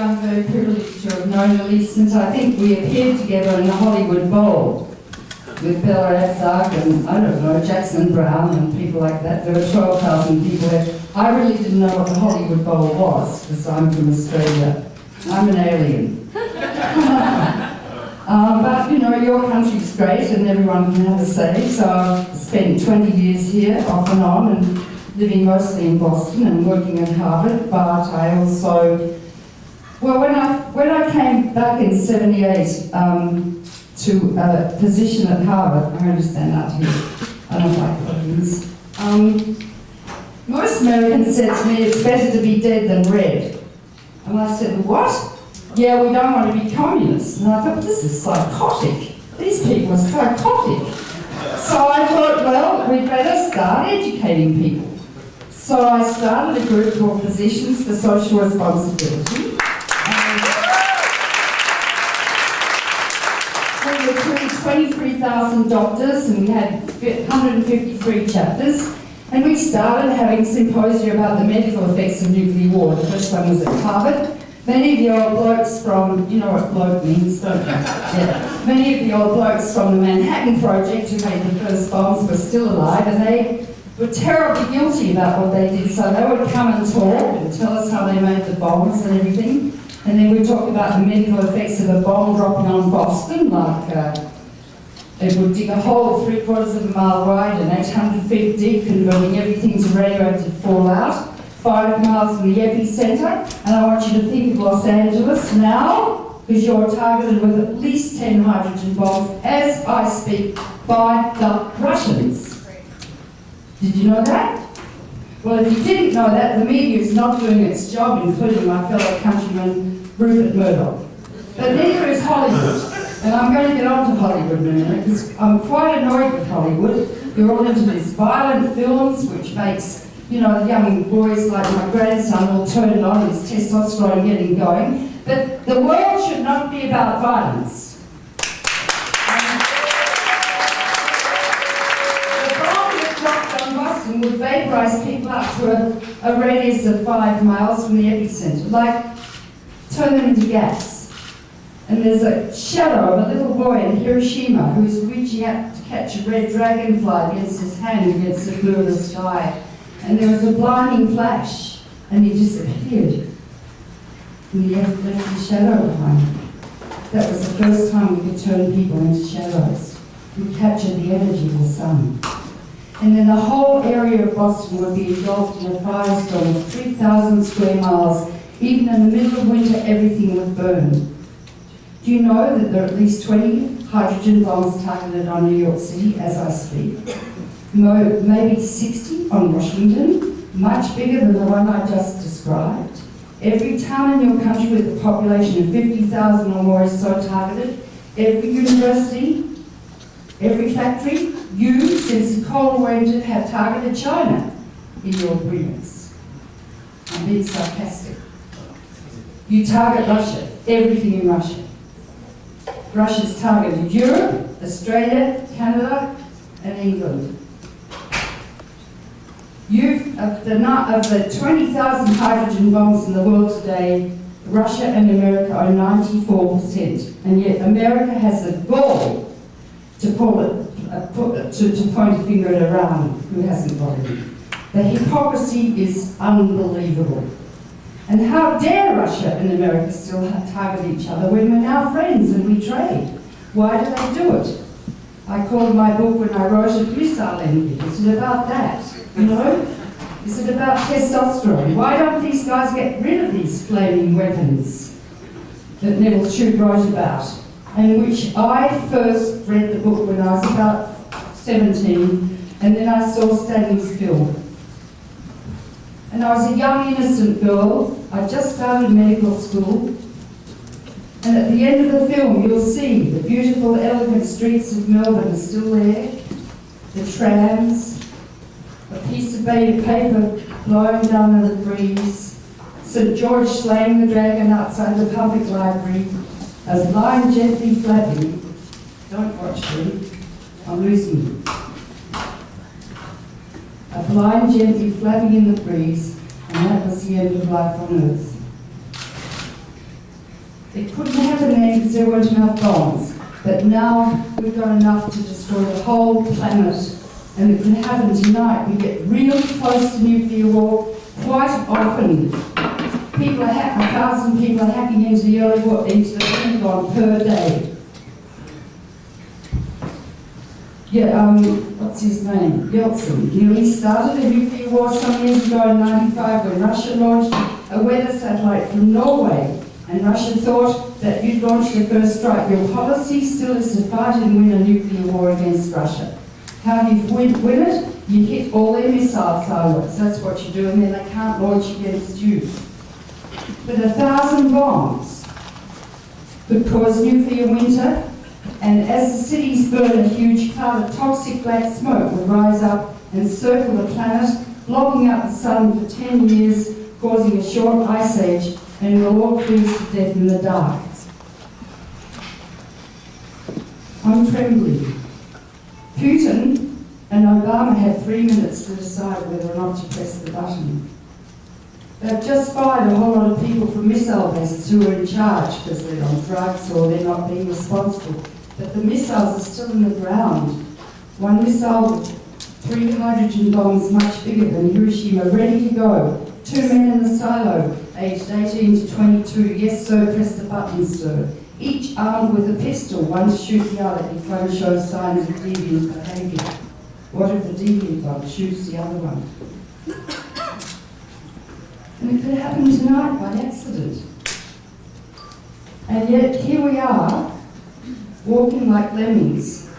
I'm very privileged to have known Elise since I think we appeared together in the Hollywood Bowl with Bella Abzug and, I don't know, Jackson Brown and people like that. There were 12,000 people there. I really didn't know what the Hollywood Bowl was because I'm from Australia. I'm an alien. But, you know, your country's great and everyone can have a say. So I've spent 20 years here, off and on, and living mostly in Boston and working at Harvard. But I also, well, when I came back in '78 to a position at Harvard, I'm going to stand up here. I don't like audience. Most Americans said to me, it's better to be dead than red. And I said, what? Yeah, we don't want to be communists. And I thought, this is psychotic. These people are psychotic. So I thought, well, we'd better start educating people. So I started a group called Physicians for Social Responsibility. We recruited 23,000 doctors and we had 153 chapters. And we started having symposia about the medical effects of nuclear war. The first one was at Harvard. Many of the old blokes from, you know what bloke means, don't you? Yeah. Many of the old blokes from the Manhattan Project who made the first bombs were still alive, and they were terribly guilty about what they did. So they would come and talk and tell us how they made the bombs and everything. And then we'd talk about the medical effects of a bomb dropping on Boston, like it would dig a hole 3/4 of a mile wide and 800 feet deep, converting everything to radioactive fallout. 5 miles from the epicenter, and I want you to think of Los Angeles now, because you're targeted with at least 10 hydrogen bombs as I speak by the Russians. Did you know that? Well, if you didn't know that, the media is not doing its job, including my fellow countryman Rupert Murdoch. But neither is Hollywood. And I'm going to get on to Hollywood in a minute, because I'm quite annoyed with Hollywood. They're all into these violent films, which makes, you know, young boys like my grandson all turned on, his testosterone getting going. But the world should not be about violence. The bomb that dropped on Boston would vaporize people up to a radius of 5 miles from the epicenter, like turn them into gas. And there's a shadow of a little boy in Hiroshima who's reaching out to catch a red dragonfly against his hand against the blue of the sky. And there was a blinding flash, and he disappeared. And he left the shadow behind him. That was the first time we could turn people into shadows. We captured the energy of the sun. And then the whole area of Boston would be engulfed in a firestorm of 3,000 square miles. Even in the middle of winter, everything would burn. Do you know that there are at least 20 hydrogen bombs targeted on New York City as I speak? Maybe 60 on Washington, much bigger than the one I just described. Every town in your country with a population of 50,000 or more is so targeted. Every university, every factory, you, since the Cold War ended, have targeted China in your brilliance. I'm being sarcastic. You target Russia, everything in Russia. Russia's targeted Europe, Australia, Canada, and England. Of the 20,000 hydrogen bombs in the world today, Russia and America are 94%, and yet America has the gall to point a finger at Iran, who hasn't got it. The hypocrisy is unbelievable. And how dare Russia and America still target each other when we're now friends and we trade? Why do they do it? I called my book when I wrote it Missile Envy. Is it about that? You know? Is it about testosterone? Why don't these guys get rid of these flaming weapons that Neville Shute wrote about? And which I first read the book when I was about 17, and then I saw Stanley's film. And I was a young, innocent girl. I just started medical school. And at the end of the film, you'll see the beautiful, elegant streets of Melbourne are still there. The trams, a piece of paper blowing down in the breeze, St. George slaying the dragon outside the public library, as lying gently flapping. Don't watch me, I'm losing you. A blind gently flapping in the breeze, and that was the end of life on earth. It couldn't happen then because there weren't enough bombs. But now we've got enough to destroy the whole planet. And it can happen tonight. We get really close to nuclear war quite often. 1,000 people are hacking into the Pentagon per day. Yeah, what's his name? Yeltsin nearly started a nuclear war some years ago in '95 when Russia launched a weather satellite from Norway. And Russia thought that you'd launched the first strike. Your policy still is to fight and win a nuclear war against Russia. How do you win it? You hit all their missile silos. That's what you do, and then they can't launch against you. But 1,000 bombs could cause nuclear winter, and as the cities burn, a huge cloud of toxic black smoke will rise up and circle the planet, blocking out the sun for 10 years, causing a short ice age, and we'll all freeze to death in the dark. I'm trembling. Putin and Obama had 3 minutes to decide whether or not to press the button. They've just fired a whole lot of people from missile bases who are in charge because they're on drugs or they're not being responsible. But the missiles are still in the ground. One missile with 3 hydrogen bombs much bigger than Hiroshima, ready to go. 2 men in the silo, aged 18 to 22. Yes, sir, press the button, sir. Each armed with a pistol, one to shoot the other if one shows signs of deviant behaviour. What if the deviant one shoots the other one? And it could happen tonight by accident. And yet here we are, walking like lemmings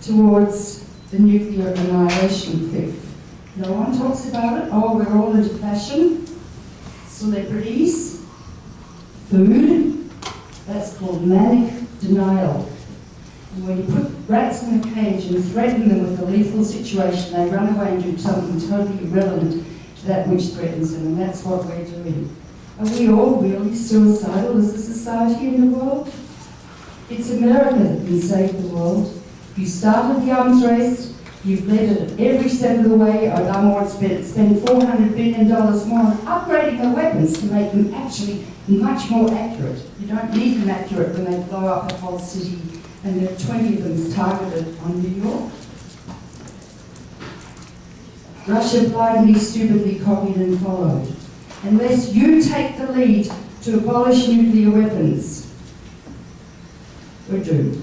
towards the nuclear annihilation cliff. No one talks about it. Oh, we're all into fashion, celebrities, food. That's called manic denial. And when you put rats in a cage and threaten them with a lethal situation, they run away and do something totally irrelevant to that which threatens them, and that's what we're doing. Are we all really suicidal as a society in the world? It's America that can save the world. You started the arms race, you've led it every step of the way. Obama wants to spend $400 billion more on upgrading the weapons to make them actually much more accurate. You don't need them accurate when they blow up a whole city and there are 20 of them targeted on New York. Russia blindly, stupidly copied and followed. Unless you take the lead to abolish nuclear weapons, we're doomed.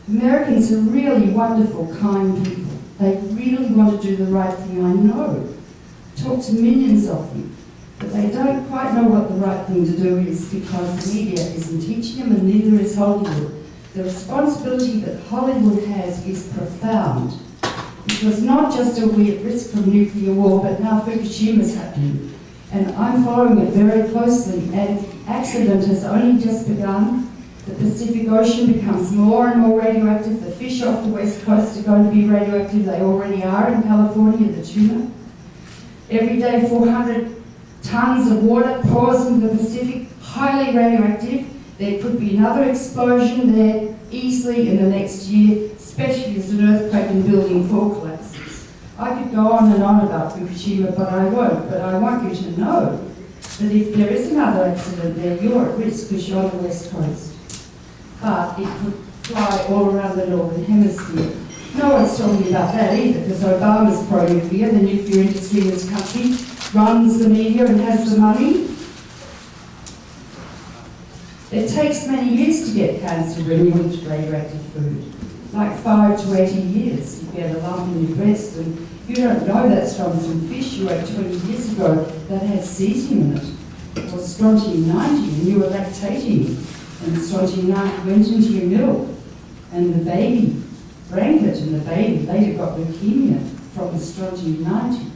Americans are really wonderful, kind people. They really want to do the right thing, I know. Talk to millions of them. But they don't quite know what the right thing to do is because the media isn't teaching them and neither is Hollywood. The responsibility that Hollywood has is profound. Because not just are we at risk from nuclear war, but now Fukushima's happening. And I'm following it very closely, and the accident has only just begun. The Pacific Ocean becomes more and more radioactive. The fish off the west coast are going to be radioactive. They already are in California, the tuna. Every day 400 tons of water pours into the Pacific, highly radioactive. There could be another explosion there easily in the next year, especially as an earthquake and building 4 collapses. I could go on and on about Fukushima, but I won't. But I want you to know that if there is another accident there, you're at risk because you're on the west coast. But it could fly all around the northern hemisphere. No one's talking about that either, because Obama's pro-nuclear. The nuclear industry in this country runs the media and has the money. It takes many years to get cancer when you eat radioactive food. Like 5 to 18 years. You get a lump in your breast, and you don't know that's from some fish you ate 20 years ago that had cesium in it, or strontium-90, and you were lactating. And the strontium-90 went into your milk, and the baby drank it, and the baby later got leukemia from the strontium-90.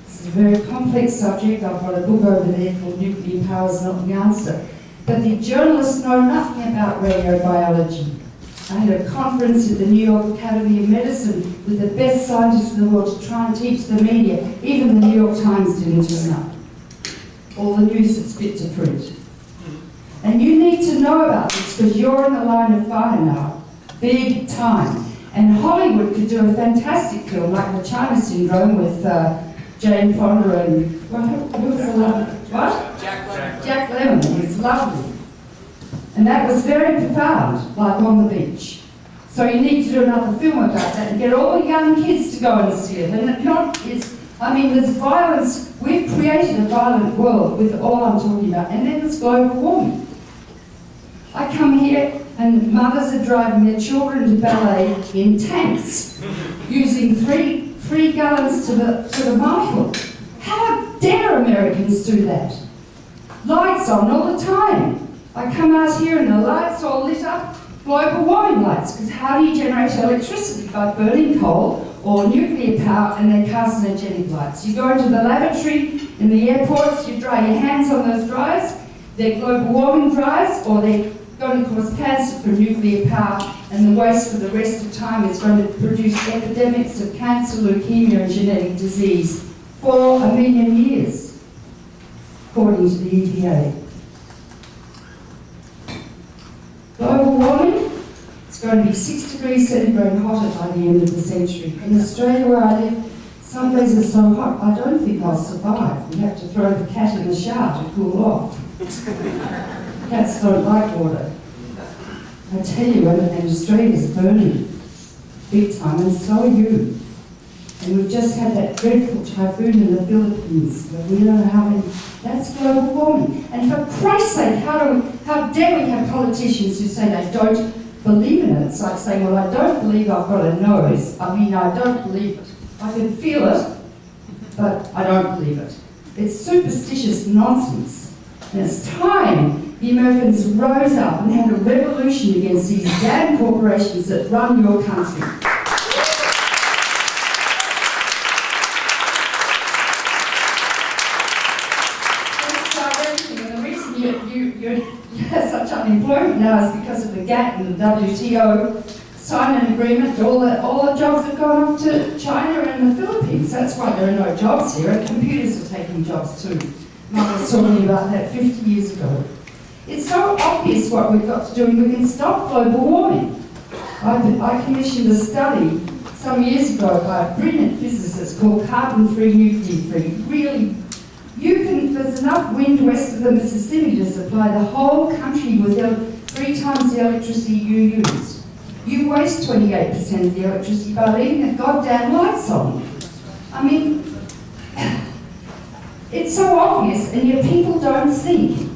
This is a very complex subject. I've got a book over there called Nuclear Power is Not the Answer. But the journalists know nothing about radiobiology. I had a conference at the New York Academy of Medicine with the best scientists in the world to try and teach the media. Even the New York Times didn't turn up. All the news that's fit to print. And you need to know about this because you're in the line of fire now, big time. And Hollywood could do a fantastic film like The China Syndrome with Jane Fonda and, well, who was the one? What? Jack Lemmon. Jack Lemmon. He's lovely. And that was very profound, like on the beach. So you need to do another film about that and get all the young kids to go and see it. And there's violence. We've created a violent world with all I'm talking about. And then there's global warming. I come here and mothers are driving their children to ballet in tanks, using three gallons to the mile. How dare Americans do that? Lights on all the time. I come out here and the lights all lit up, global warming lights, because how do you generate electricity? By burning coal or nuclear power, and they're carcinogenic lights. You go into the lavatory in the airports, you dry your hands on those dryers, they're global warming dryers, or they're going to cause cancer from nuclear power, and the waste for the rest of time is going to produce epidemics of cancer, leukemia, and genetic disease for 1 million years, according to the EPA. Global warming, it's going to be 6 degrees centigrade hotter by the end of the century. In Australia, where I live, some days are so hot, I don't think I'll survive. We have to throw the cat in the shower to cool off. Cats don't like water. I tell you, and Australia's burning big time, and so are you. And we've just had that dreadful typhoon in the Philippines, but we don't know how many. That's global warming. And for Christ's sake, how dare we have politicians who say they don't believe in it? It's like saying, well, I don't believe I've got a nose. I don't believe it. I can feel it, but I don't believe it. It's superstitious nonsense. And it's time the Americans rose up and had a revolution against these damn corporations that run your country. You have such unemployment now is because of the GATT and the WTO signed an agreement. All the jobs have gone off to China and the Philippines. That's why there are no jobs here. And computers are taking jobs too. Mum was talking about that 50 years ago. It's so obvious what we've got to do, and we can stop global warming. I commissioned a study some years ago by a brilliant physicist called carbon-free, nuclear-free. Really, there's enough wind west of the Mississippi to supply the whole country with 3 times the electricity you use. You waste 28% of the electricity by leaving the goddamn lights on. I mean, it's so obvious, and yet people don't think.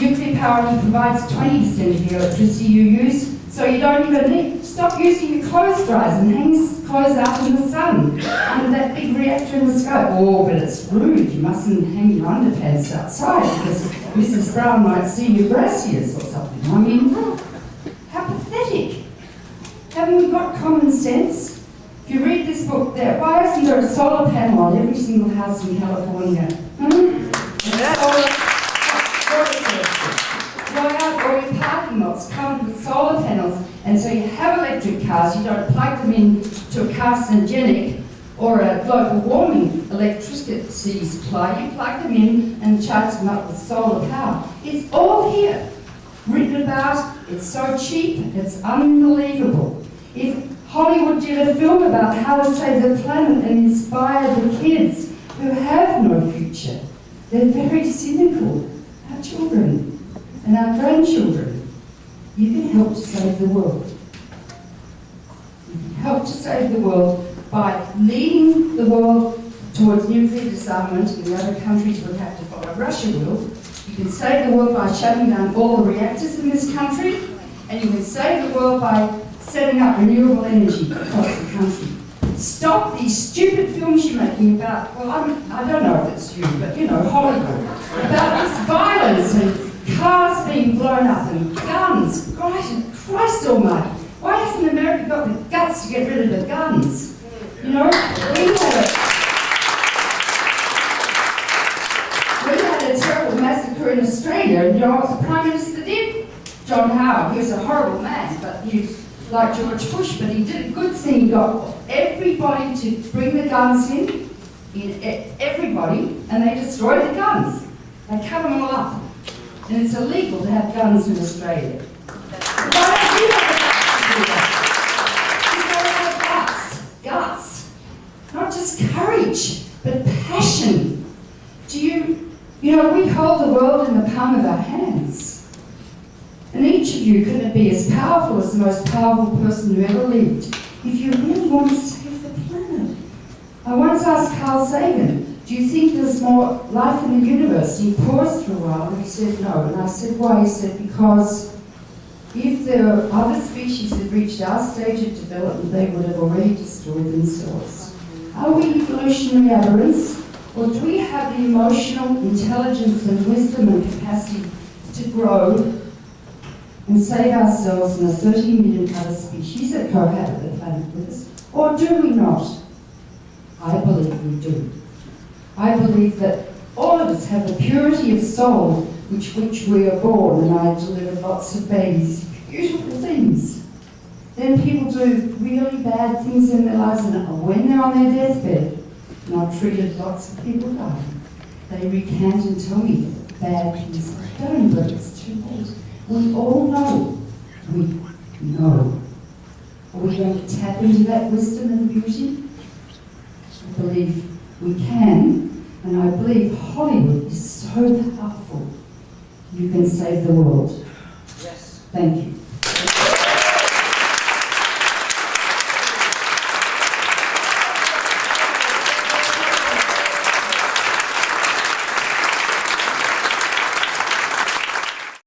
Nuclear power only provides 20% of the electricity you use, so you don't even need. Stop using your clothes dryers and hang clothes out in the sun under that big reactor in the sky. Oh, but it's rude. You mustn't hang your underpants outside because Mrs. Brown might see your brassiers or something. I mean, how pathetic. Haven't we got common sense? If you read this book, why isn't there a solar panel on every single house in California? Why aren't all your parking lots covered with solar panels? And so you have electric cars, you don't plug them in to a carcinogenic or a global warming electricity supply, you plug them in and charge them up with solar power. It's all here, written about, it's so cheap, it's unbelievable. If Hollywood did a film about how to save the planet and inspire the kids who have no future, they're very cynical. Our children and our grandchildren. You can help to save the world. You can help to save the world by leading the world towards nuclear disarmament, and the other countries would have to follow. Russia will. You can save the world by shutting down all the reactors in this country, and you can save the world by setting up renewable energy across the country. Stop these stupid films you're making about, well, I don't know if it's you, but Hollywood, about this violence and cars being blown up and guns. Christ almighty. Why hasn't America got the guts to get rid of the guns? We had a terrible massacre in Australia, and you know what the Prime Minister did? John Howard. He was a horrible man, but he was like George Bush, but he did a good thing. He got everybody to bring the guns in everybody, and they destroyed the guns. They cut them all up. And it's illegal to have guns in Australia. Why don't you have the guts to do that? You've got to have guts. Not just courage, but passion. You know, we hold the world in the palm of our hands. And each of you couldn't be as powerful as the most powerful person who ever lived if you really want to save the planet. I once asked Carl Sagan, do you think there's more life in the universe? He paused for a while and he said no. And I said, why? He said, because if there were other species that reached our stage of development, they would have already destroyed themselves. Are we evolutionary aberrants? Or do we have the emotional intelligence and wisdom and capacity to grow and save ourselves and the 30 million other species that cohabit the planet with us? Or do we not? I believe we do. I believe that all of us have the purity of soul which we are born, and I delivered lots of babies, beautiful things. Then people do really bad things in their lives, and when they're on their deathbed, and I've treated lots of people dying, they recant and tell me bad things they've done, but it's too late. We all know. We know. Are we going to tap into that wisdom and beauty? I believe we can, and I believe Hollywood is so powerful. You can save the world.